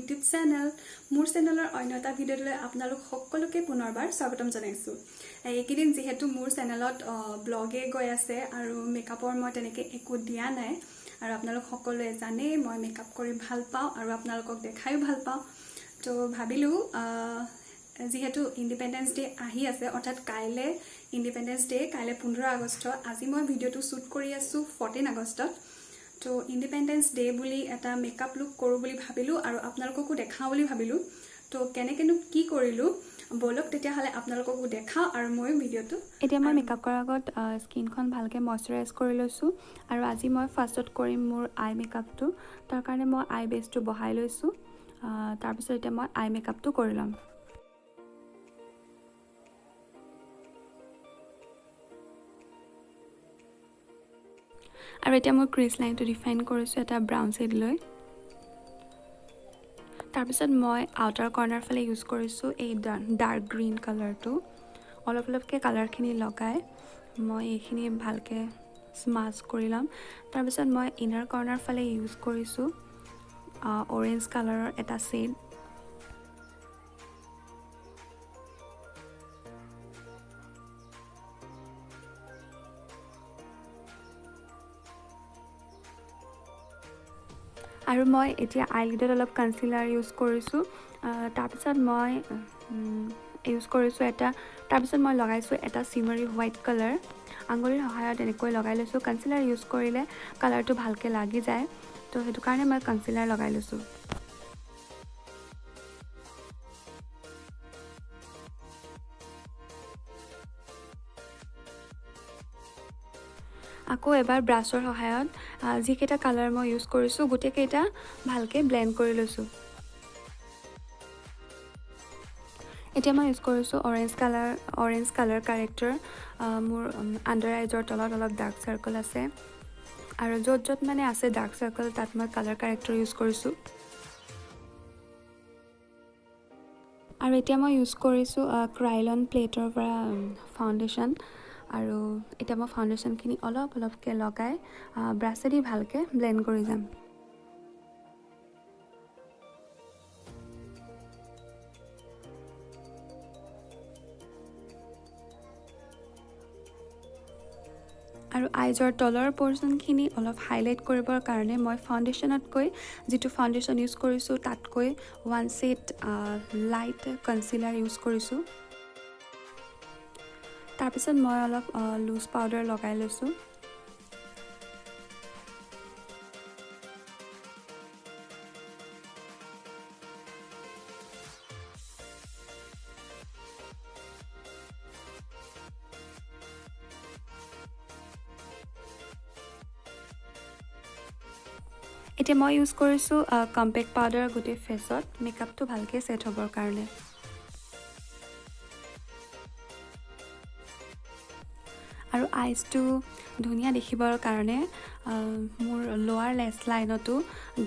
YouTube channel মোৰ চেনেলৰ অন্য এটা ভিডিঅ'লৈ আপোনালোক সকলোকে পুনৰবাৰ স্বাগতম জনাইছোঁ। এইকেইদিন যিহেতু মোৰ চেনেলত ব্লগে গৈ আছে আৰু মেকআপৰ মই তেনেকৈ একো দিয়া নাই আৰু আপোনালোক সকলোৱে জানেই মই মেকআপ কৰি ভাল পাওঁ আৰু আপোনালোকক দেখায়ো ভাল পাওঁ। তো ভাবিলোঁ যিহেতু ইণ্ডিপেণ্ডেন্স ডে আহি আছে অৰ্থাৎ কাইলৈ ইণ্ডিপেণ্ডেন্স ডে, কাইলৈ 15 আগষ্ট। আজি মই ভিডিঅ'টো শ্বুট কৰি আছোঁ 14 আগষ্টত। তো ইণ্ডিপেণ্ডেন্স ডে বুলি এটা মেকআপ লুক কৰোঁ বুলি ভাবিলোঁ আৰু আপোনালোককো দেখাওঁ বুলি ভাবিলোঁ। তো কেনেকৈনো কি কৰিলোঁ ব'লক তেতিয়াহ'লে আপোনালোককো দেখাওঁ আৰু ময়ো ভিডিঅ'টো। এতিয়া মই মেকআপ কৰাৰ আগত স্কিনখন ভালকৈ মইশ্চাৰাইজ কৰি লৈছোঁ আৰু আজি মই ফাৰ্ষ্টত কৰিম মোৰ আই মেকআপটো। তাৰ কাৰণে মই আই বেছটো বহাই লৈছোঁ। তাৰপিছত এতিয়া মই আই মেকআপটো কৰি ল'ম। আৰু এতিয়া মই ক্ৰিজ লাইনটো ডিফাইন কৰিছোঁ এটা ব্ৰাউন শ্বেড লৈ। তাৰপিছত মই আউটাৰ কৰ্ণাৰ ফালে ইউজ কৰিছোঁ এই ডাৰ্ক গ্ৰীণ কালাৰটো। অলপ অলপকৈ কালাৰখিনি লগাই মই এইখিনি ভালকৈ স্মাছ কৰি ল'ম। তাৰপিছত মই ইনাৰ কৰ্ণাৰ ফালে ইউজ কৰিছোঁ অৰেঞ্জ কালাৰৰ এটা শ্বেড। আৰু মই এতিয়া আইলিডত অলপ কনচিলাৰ ইউজ কৰিছোঁ। তাৰপিছত মই লগাইছোঁ এটা চিমাৰী হোৱাইট কালাৰ। আঙুলিৰ সহায়ত এনেকৈ লগাই লৈছোঁ। কনচিলাৰ ইউজ কৰিলে কালাৰটো ভালকৈ লাগি যায়, তো সেইটো কাৰণে মই কনচিলাৰ লগাই লৈছোঁ। আকৌ এবাৰ ব্ৰাছৰ সহায়ত যিকেইটা কালাৰ মই ইউজ কৰিছোঁ গোটেইকেইটা ভালকৈ ব্লেণ্ড কৰি লৈছোঁ। এতিয়া মই ইউজ কৰিছোঁ অৰেঞ্জ কালাৰ কাৰেক্টাৰ। মোৰ আণ্ডাৰ আইজৰ তলত অলপ ডাৰ্ক চাৰ্কল আছে আৰু য'ত য'ত মানে আছে ডাৰ্ক চাৰ্কল তাত মই কালাৰ কাৰেক্টাৰ ইউজ কৰিছোঁ। আৰু এতিয়া মই ইউজ কৰিছোঁ ক্ৰাইলন প্লেটৰ পৰা ফাউণ্ডেশ্যন। আৰু এতিয়া মই ফাউণ্ডেশ্যনখিনি অলপ অলপকৈ লগাই ব্ৰাছেদি ভালকৈ ব্লেণ্ড কৰি যাম। আৰু আইজৰ তলৰ পৰ্চনখিনি অলপ হাইলাইট কৰিবৰ কাৰণে মই ফাউণ্ডেশ্যনতকৈ যিটো ফাউণ্ডেশ্যন ইউজ কৰিছোঁ তাতকৈ 1 শেড লাইট কনচিলাৰ ইউজ কৰিছোঁ। তাৰপিছত মই অলপ লুজ পাউডাৰ লগাই লৈছোঁ। এতিয়া মই ইউজ কৰিছোঁ কম্পেক্ট পাউডাৰ গোটেই ফেচত মেকআপটো ভালকৈ ছেট হ'বৰ কাৰণে। আৰু আইজটো ধুনীয়া দেখিবৰ কাৰণে মোৰ লোৱাৰ লেছ লাইনতো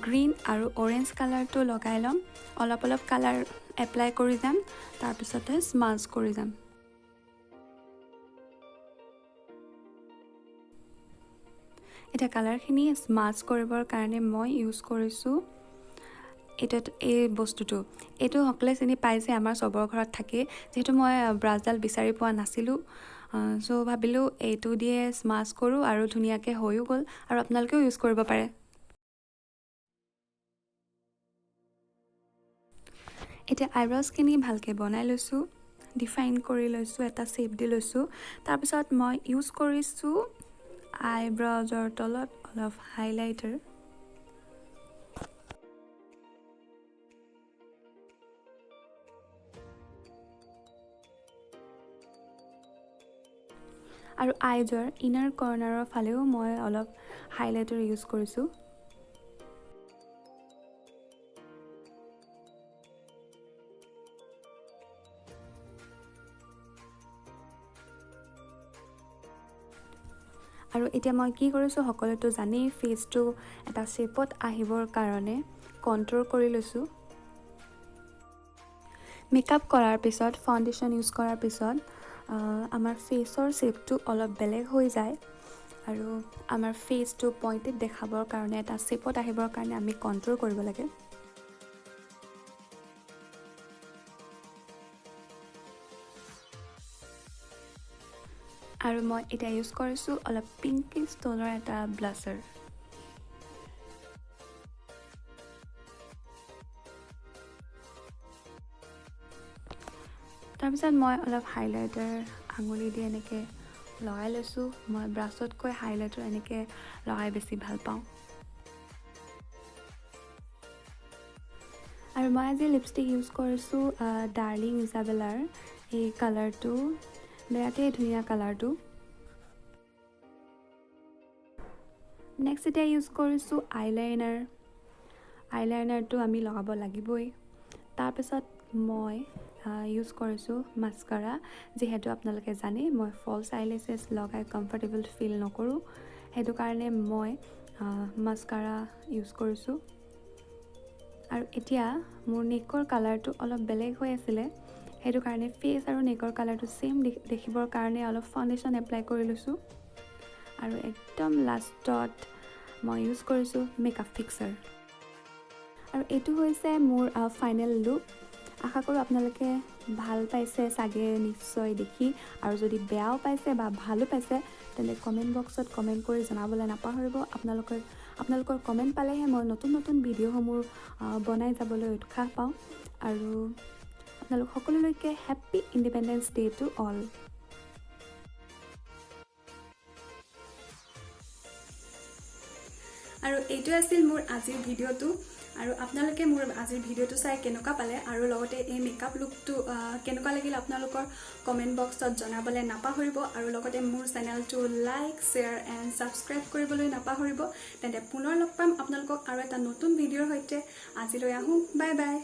গ্ৰীণ আৰু অৰেঞ্জ কালাৰটো লগাই ল'ম। অলপ অলপ কালাৰ এপ্লাই কৰি যাম, তাৰপিছতে স্মাছ কৰি যাম। এতিয়া কালাৰখিনি স্মাছ কৰিবৰ কাৰণে মই ইউজ কৰিছোঁ এই বস্তুটো। এইটো সকলোৱে চিনি পাই যে আমাৰ চবৰ ঘৰত থাকে। যিহেতু মই ব্ৰাছডাল বিচাৰি পোৱা নাছিলোঁ, চ' ভাবিলোঁ এইটো দিয়ে স্মাছ কৰোঁ আৰু ধুনীয়াকৈ হৈও গ'ল আৰু আপোনালোকেও ইউজ কৰিব পাৰে। এতিয়া আইব্ৰছখিনি ভালকৈ বনাই লৈছোঁ, ডিফাইন কৰি লৈছোঁ, এটা শ্বেপ দি লৈছোঁ। তাৰপিছত মই ইউজ কৰিছোঁ আইব্ৰজৰ তলত অলপ হাইলাইটাৰ। আৰু আইজৰ ইনাৰ কৰ্ণাৰৰ ফালেও মই অলপ হাইলাইটাৰ ইউজ কৰিছোঁ। আৰু এতিয়া মই কি কৰিছোঁ সকলোতো জানেই, ফেচটো এটা শ্বেপত আহিবৰ কাৰণে কণ্ট্ৰ'ৰ কৰি লৈছোঁ। মেকআপ কৰাৰ পিছত ফাউণ্ডেশ্যন ইউজ কৰাৰ পিছত আমাৰ ফেচৰ শ্বেপটো অলপ বেলেগ হৈ যায় আৰু আমাৰ ফেচটো পইণ্টেড দেখাবৰ কাৰণে এটা শ্বেপত আহিবৰ কাৰণে আমি কণ্ট্ৰ'ৰ কৰিব লাগে। আৰু মই এটা ইউজ কৰিছো অলপ পিংকি ষ্টনৰ এটা ব্লাছাৰ তাৰপিছত মই অলপ হাইলাইটাৰ আঙুলি দি এনেকৈ লগাই লৈছোঁ মই ব্ৰাছতকৈ হাইলাইটাৰ এনেকৈ লগাই বেছি ভাল পাওঁ আৰু মই আজি লিপষ্টিক ইউজ কৰিছোঁ ডাৰ্লিং ইজাবেলাৰ এই কালাৰটো বিৰাটেই ধুনীয়া কালাৰটো নেক্সট এতিয়া ইউজ কৰিছোঁ আইলাইনাৰটো আমি লগাব লাগিবই তাৰপিছত মই ইউজ কৰিছোঁ মাস্কাৰা যিহেতু আপোনালোকে জানে মই ফলছ আইলেছেছ লগাই কমফৰ্টেবল ফিল নকৰোঁ সেইটো কাৰণে মই মাস্কাৰা ইউজ কৰিছোঁ আৰু এতিয়া মোৰ নেকৰ কালাৰটো অলপ বেলেগ হৈ আছিলে সেইটো কাৰণে ফেচ আৰু নেকৰ কালাৰটো সেম দেখিবৰ কাৰণে অলপ ফাউণ্ডেশ্যন এপ্লাই কৰি লৈছোঁ আৰু একদম লাষ্টত মই ইউজ কৰিছোঁ মেকআপ ফিক্সাৰ আৰু এইটো হৈছে মোৰ ফাইনেল লুক আশা কৰোঁ আপোনালোকে ভাল পাইছে চাগে নিশ্চয় দেখি আৰু যদি বেয়াও পাইছে বা ভালো পাইছে তেন্তে কমেণ্ট বক্সত কমেণ্ট কৰি জনাবলৈ নাপাহৰিব আপোনালোকৰ কমেণ্ট পালেহে মই নতুন নতুন ভিডিঅ'সমূহ বনাই যাবলৈ উৎসাহ পাওঁ আৰু আপোনালোক সকলোলৈকে happy independence day to all আৰু এইটো আছিল মোৰ আজিৰ ভিডিঅ'টো আৰু আপোনালোকে মোৰ আজিৰ ভিডিঅ'টো চাই কেনেকুৱা পালে আৰু লগতে এই মেকআপ লুকটো কেনেকুৱা লাগিল আপোনালোকৰ কমেণ্ট বক্সত জনাবলৈ নাপাহৰিব আৰু লগতে মোৰ চেনেলটো লাইক শ্বেয়াৰ এণ্ড ছাবস্ক্ৰাইব কৰিবলৈ নাপাহৰিব তেন্তে পুনৰ লগ পাম আপোনালোকক আৰু এটা নতুন ভিডিঅ'ৰ সৈতে আজিলৈ আহোঁ বাই বাই